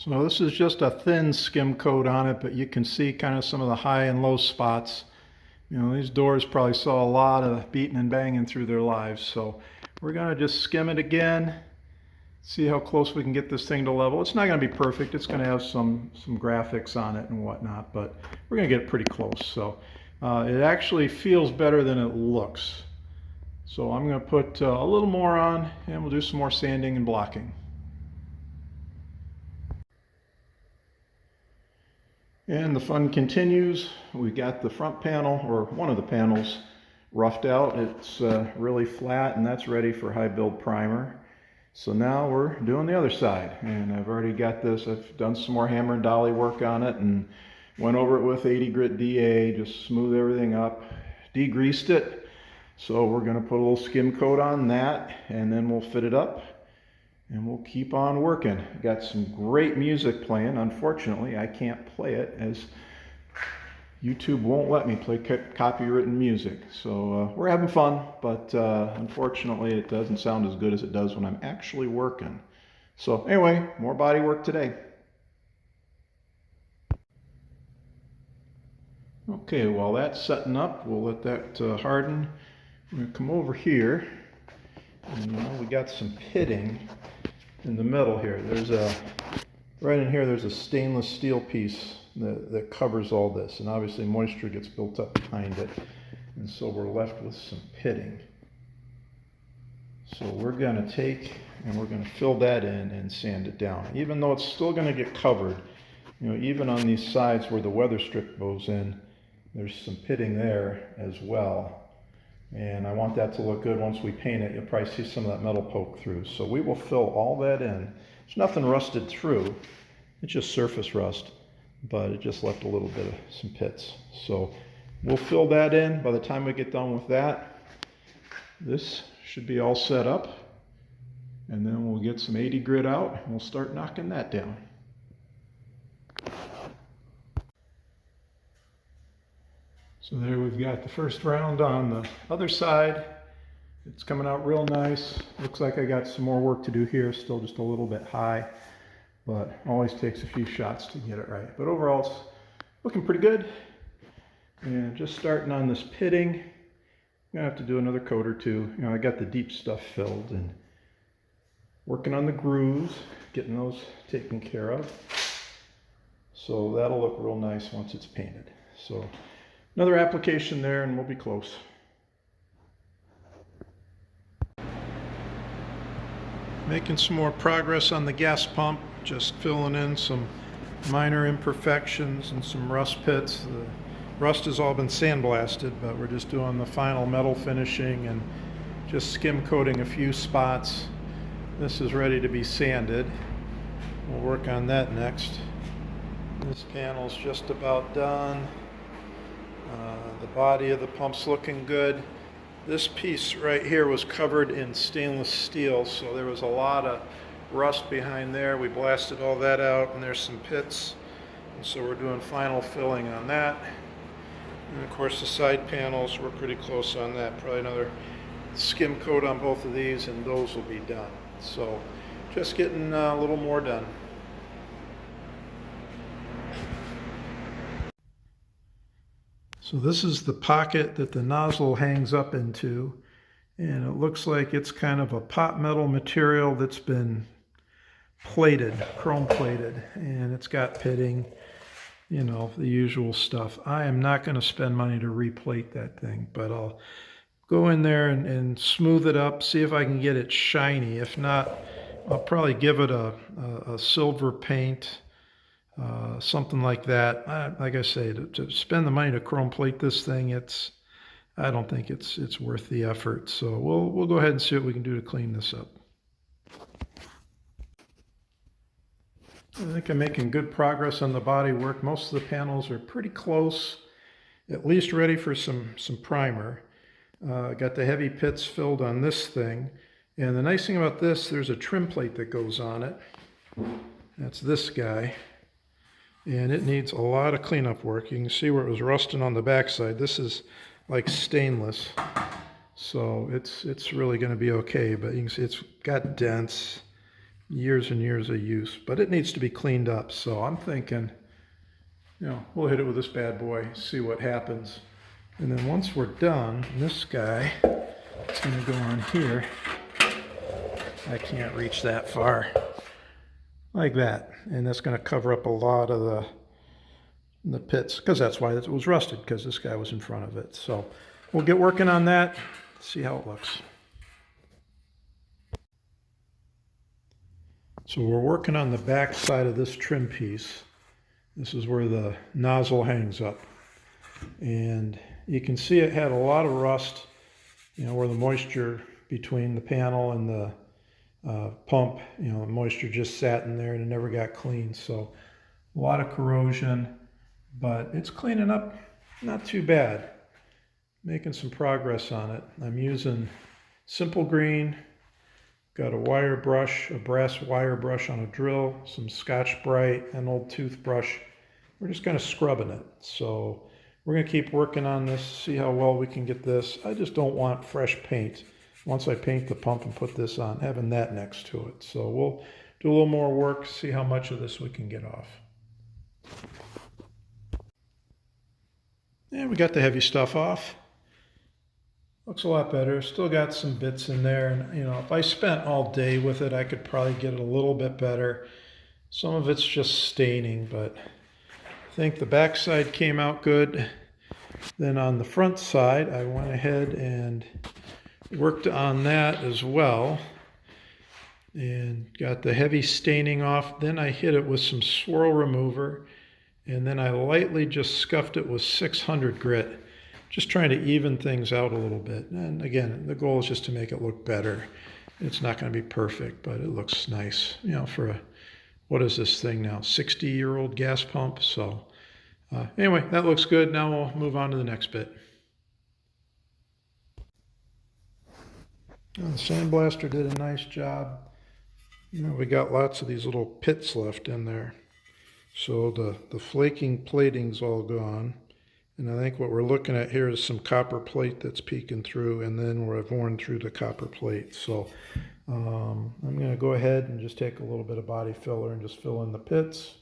So this is just a thin skim coat on it, but you can see kind of some of the high and low spots. You know, these doors probably saw a lot of beating and banging through their lives. So we're going to just skim it again, see how close we can get this thing to level. It's not going to be perfect. It's going to have some graphics on it and whatnot, but we're going to get it pretty close. So it actually feels better than it looks. So I'm going to put a little more on, and we'll do some more sanding and blocking. And the fun continues. We got the front panel, or one of the panels, roughed out. It's really flat, and that's ready for high build primer. So now we're doing the other side, and I've already got this. I've done some more hammer and dolly work on it and went over it with 80 grit DA, just smooth everything up, degreased it. So we're going to put a little skim coat on that, and then we'll fit it up. And we'll keep on working. Got some great music playing. Unfortunately, I can't play it as YouTube won't let me play copywritten music. So we're having fun, but unfortunately it doesn't sound as good as it does when I'm actually working. So anyway, more body work today. Okay, while that's setting up, we'll let that harden. We're going to come over here, and we got some pitting in the middle here. There's right in here, there's a stainless steel piece that covers all this, and obviously moisture gets built up behind it, and so we're left with some pitting. So we're going to take and we're going to fill that in and sand it down, even though it's still going to get covered. You know, even on these sides where the weather strip goes in, there's some pitting there as well. And I want that to look good once we paint it. You'll probably see some of that metal poke through. So we will fill all that in. There's nothing rusted through. It's just surface rust, but it just left a little bit of some pits. So we'll fill that in. By the time we get done with that, this should be all set up. And then we'll get some 80 grit out and we'll start knocking that down. So there we've got the first round on the other side. It's coming out real nice. Looks like I got some more work to do here, still just a little bit high, but always takes a few shots to get it right. But overall it's looking pretty good. And just starting on this pitting, I'm gonna have to do another coat or two. You know, I got the deep stuff filled and working on the grooves, getting those taken care of. So that'll look real nice once it's painted. So another application there and we'll be close. Making some more progress on the gas pump, just filling in some minor imperfections and some rust pits. The rust has all been sandblasted, but we're just doing the final metal finishing and just skim coating a few spots. This is ready to be sanded. We'll work on that next. This panel's just about done. The body of the pump's looking good. This piece right here was covered in stainless steel, so there was a lot of rust behind there. We blasted all that out, and there's some pits. And so we're doing final filling on that. And of course the side panels, we're pretty close on that. Probably another skim coat on both of these, and those will be done. So just getting a little more done. So this is the pocket that the nozzle hangs up into, and it looks like it's kind of a pot metal material that's been plated, chrome plated, and it's got pitting, you know, the usual stuff. I am not going to spend money to replate that thing, but I'll go in there and smooth it up, see if I can get it shiny. If not, I'll probably give it a silver paint. Something like that. Like I say, to spend the money to chrome plate this thing, I don't think it's worth the effort. So we'll go ahead and see what we can do to clean this up. I think I'm making good progress on the body work. Most of the panels are pretty close, at least ready for some primer. Got the heavy pits filled on this thing. And the nice thing about this, there's a trim plate that goes on it. That's this guy. And it needs a lot of cleanup work. You can see where it was rusting on the backside. This is like stainless, so it's really going to be okay. But you can see it's got dents, years and years of use, but it needs to be cleaned up. So I'm thinking, we'll hit it with this bad boy, see what happens. And then once we're done, this guy is going to go on here. I can't reach that far. Like that. And that's going to cover up a lot of the pits, because that's why it was rusted, because this guy was in front of it. So we'll get working on that, see how it looks. So we're working on the back side of this trim piece. This is where the nozzle hangs up. And you can see it had a lot of rust, where the moisture between the panel and the pump, the moisture just sat in there and it never got cleaned. So a lot of corrosion, but it's cleaning up not too bad. Making some progress on it. I'm using simple green, got a wire brush, a brass wire brush on a drill, some Scotch-Brite, an old toothbrush. We're just kind of scrubbing it. So we're going to keep working on this, see how well we can get this. I just don't want fresh paint. Once I paint the pump and put this on, having that next to it. So we'll do a little more work, see how much of this we can get off. And we got the heavy stuff off. Looks a lot better. Still got some bits in there. And if I spent all day with it, I could probably get it a little bit better. Some of it's just staining, but I think the back side came out good. Then on the front side, I went ahead and worked on that as well and got the heavy staining off. Then I hit it with some swirl remover, and then I lightly just scuffed it with 600 grit, just trying to even things out a little bit. And again, the goal is just to make it look better. It's not going to be perfect, but it looks nice, for a, what is this thing now, 60-year-old gas pump. So anyway, that looks good. Now we'll move on to the next bit. The sandblaster did a nice job. We got lots of these little pits left in there. So the flaking plating's all gone. And I think what we're looking at here is some copper plate that's peeking through, and then we've worn through the copper plate. So I'm going to go ahead and just take a little bit of body filler and just fill in the pits,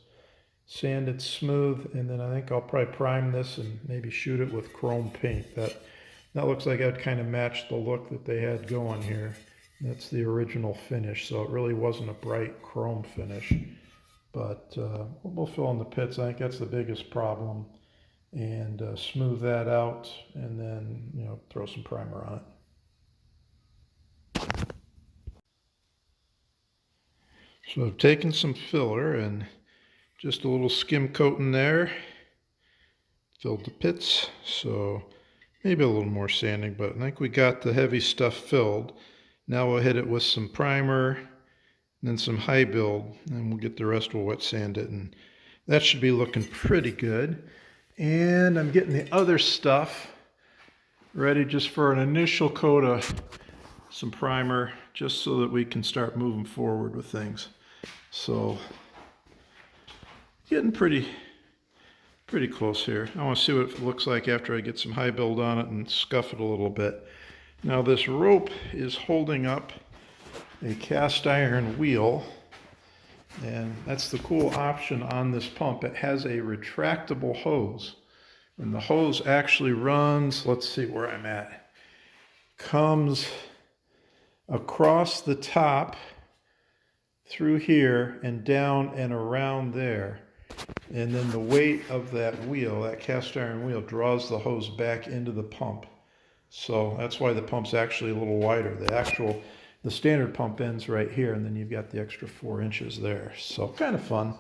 sand it smooth, and then I think I'll probably prime this and maybe shoot it with chrome paint. That looks like that kind of matched the look that they had going here. That's the original finish, so it really wasn't a bright chrome finish. But we'll fill in the pits. I think that's the biggest problem. And smooth that out, and then, throw some primer on it. So I've taken some filler and just a little skim coat in there. Filled the pits, so maybe a little more sanding, but I think we got the heavy stuff filled. Now we'll hit it with some primer, and then some high build, and we'll get the rest, we'll wet sand it, and that should be looking pretty good. And I'm getting the other stuff ready just for an initial coat of some primer, just so that we can start moving forward with things. So getting pretty close here. I want to see what it looks like after I get some high build on it and scuff it a little bit. Now this rope is holding up a cast iron wheel, and that's the cool option on this pump. It has a retractable hose, and the hose actually runs, let's see where I'm at, comes across the top through here and down and around there. And then the weight of that wheel, that cast iron wheel, draws the hose back into the pump. So that's why the pump's actually a little wider. The standard pump ends right here, and then you've got the extra 4 inches there. So kind of fun.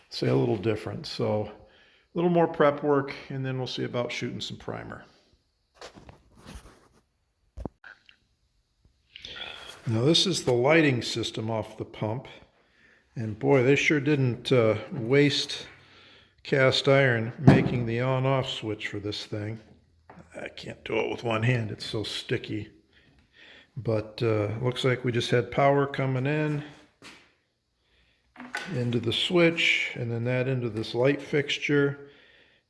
Say a little different. So a little more prep work, and then we'll see about shooting some primer. Now this is the lighting system off the pump. And boy, they sure didn't waste cast iron making the on-off switch for this thing. I can't do it with one hand, it's so sticky. But looks like we just had power coming in into the switch, and then that into this light fixture.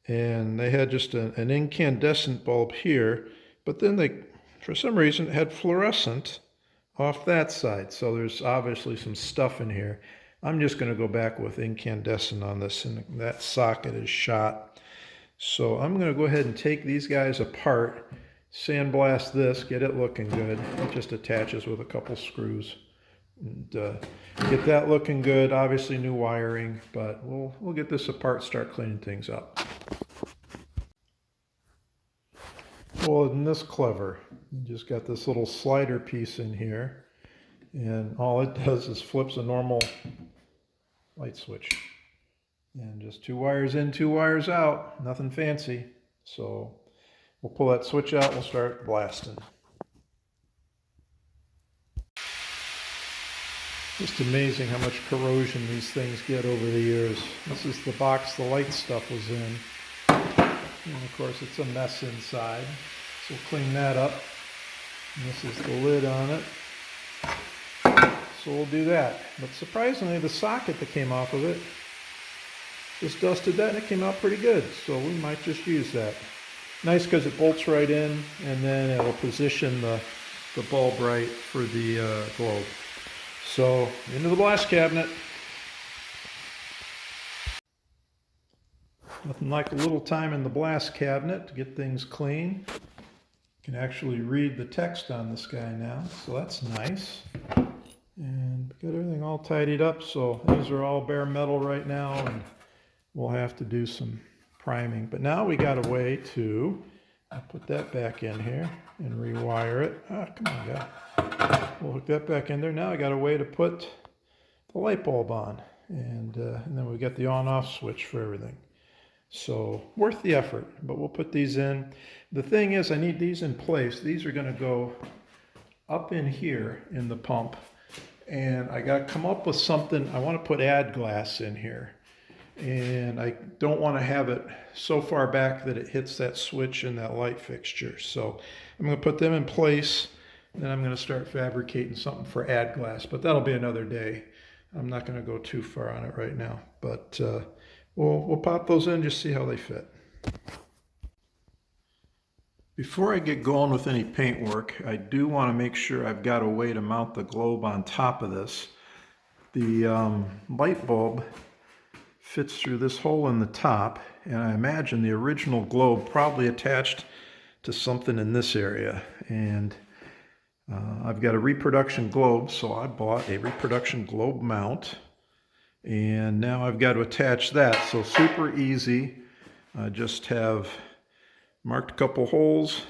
And they had just an incandescent bulb here, but then they, for some reason, had fluorescent off that side. So there's obviously some stuff in here. I'm just going to go back with incandescent on this, and that socket is shot. So I'm going to go ahead and take these guys apart, sandblast this, get it looking good. It just attaches with a couple screws. And get that looking good. Obviously new wiring, but we'll get this apart, start cleaning things up. Well, isn't this clever? You just got this little slider piece in here, and all it does is flips a normal light switch. And just 2 wires in, 2 wires out, nothing fancy. So we'll pull that switch out, we'll start blasting. Just amazing how much corrosion these things get over the years. This is the box the light stuff was in. And of course it's a mess inside. So we'll clean that up. And this is the lid on it. So we'll do that. But surprisingly, the socket that came off of it, just dusted that and it came out pretty good. So we might just use that. Nice because it bolts right in, and then it'll position the bulb right for the globe. So into the blast cabinet. Nothing like a little time in the blast cabinet to get things clean. You can actually read the text on this guy now, so that's nice. And got everything all tidied up, so these are all bare metal right now, and we'll have to do some priming. But now we got a way to put that back in here and rewire it. Ah, come on, guy. We'll hook that back in there. Now I got a way to put the light bulb on, and then we got the on-off switch for everything. So worth the effort, but we'll put these in. The thing is, I need these in place. These are going to go up in here in the pump, and I got to come up with something. I want to put add glass in here, and I don't want to have it so far back that it hits that switch and that light fixture. So I'm going to put them in place, and then I'm going to start fabricating something for add glass, but that'll be another day. I'm not going to go too far on it right now, but we'll pop those in, just see how they fit. Before I get going with any paint work, I do want to make sure I've got a way to mount the globe on top of this. The light bulb fits through this hole in the top, and I imagine the original globe probably attached to something in this area. And I've got a reproduction globe, so I bought a reproduction globe mount. And now I've got to attach that, so super easy. I just have marked a couple holes,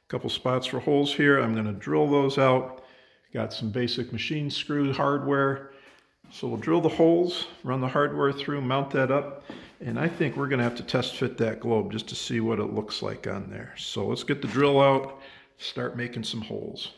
a couple spots for holes here. I'm going to drill those out. Got some basic machine screw hardware. So we'll drill the holes, run the hardware through, mount that up, and I think we're going to have to test fit that globe just to see what it looks like on there. So let's get the drill out, start making some holes.